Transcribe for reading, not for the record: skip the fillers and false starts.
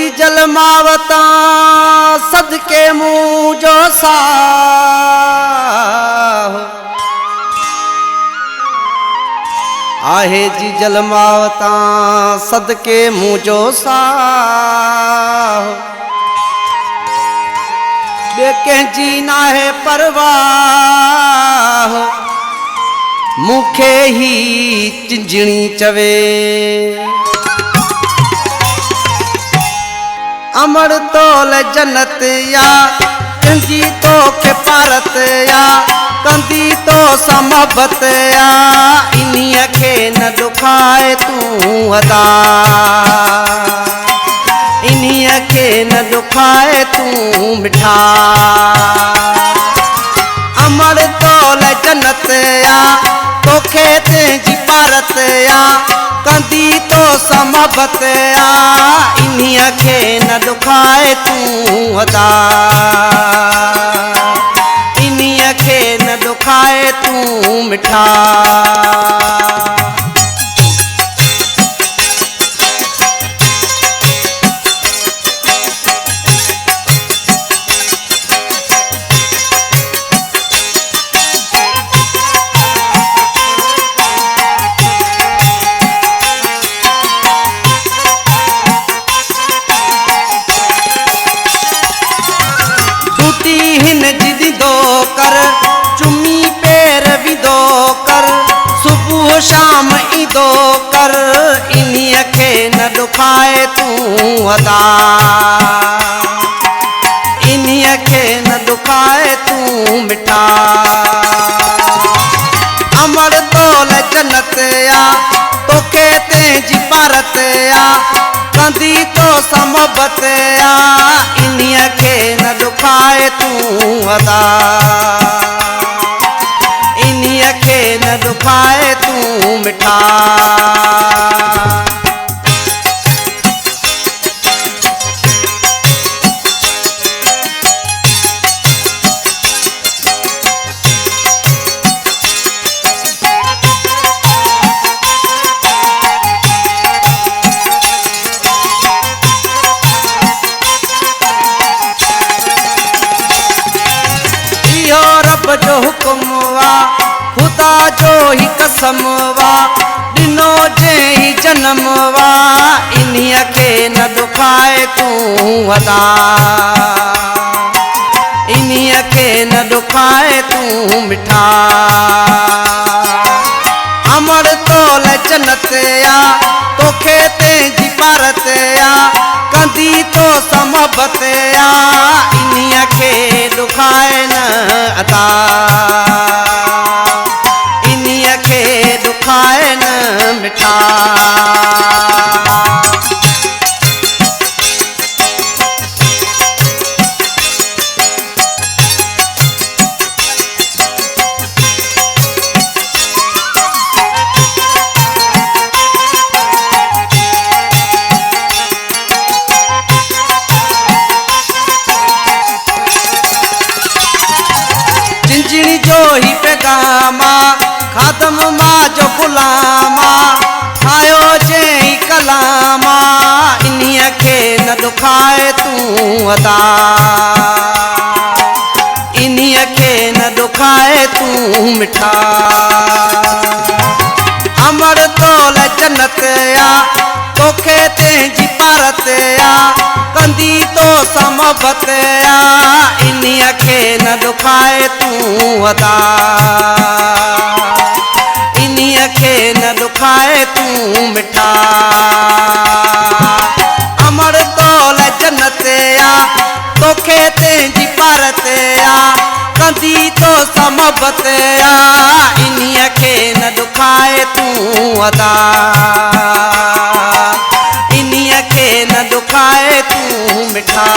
जी जलमावता सदके मुँह जो साह आहे जी जलमावता सदके मुँह जो साह बे कंहिंजी नाहे परवाह मूंखे ही चिंजणी चवे अमर तोल जन्नत या कंदी तो के पारत या कंदी तो समबत या इन्हीं के न दुखाए तू अदा इन्हीं के न दुखाए तू मिठा अमर तोल जन्नत या तोखे तेजी पारत या कंदी तो समबत या इन्हीं के न दुखाए तू अदा इन्हीं के न दुखाए तू मिठा कर चुमी पैर विदो कर सुबह शाम ईदो कर इन्हीं के न दुखाए तू अदा इन्हीं के न दुखाए तू मिठा अमर तोल जन्नत या तोखे तेजी पारत या कंदी तो समबत या इन्हीं के न दुखाए तू अदा इन्हीं के न दुखाए तू मिठा जो हुक्मवा खुदा जो ही कसमवा दिनो जे ही जन्मवा इन्हीं के न दुखाए तू अदा इन्हीं के न दुखाए तू मिठा अमर तोल जन्नत या तोखे तेजी पारत या कंदी तो समबत या इन्हीं के दुखाए न अदा इन्हीं के दुखाए न मिठा चिंजणी जो ही पैगामा खादम माँ जो गुलामा आयो जे ही कलामा इन्हीं के न दुखाए तू अदा इन्हीं के न दुखाए तू मिठा अमर तोल जन्नत या तोखे तेजी पारत या कंदी तो समबत या इन्हीं के न दुखाए तू अदा इन्हीं के न दुखाए तू मिठा अमर तोल जन्नत या तोखे तेजी पारत या कंदी तो समबत या इन्हीं के न दुखाए तू अदा इन्हीं के न दुखाए तू मिठा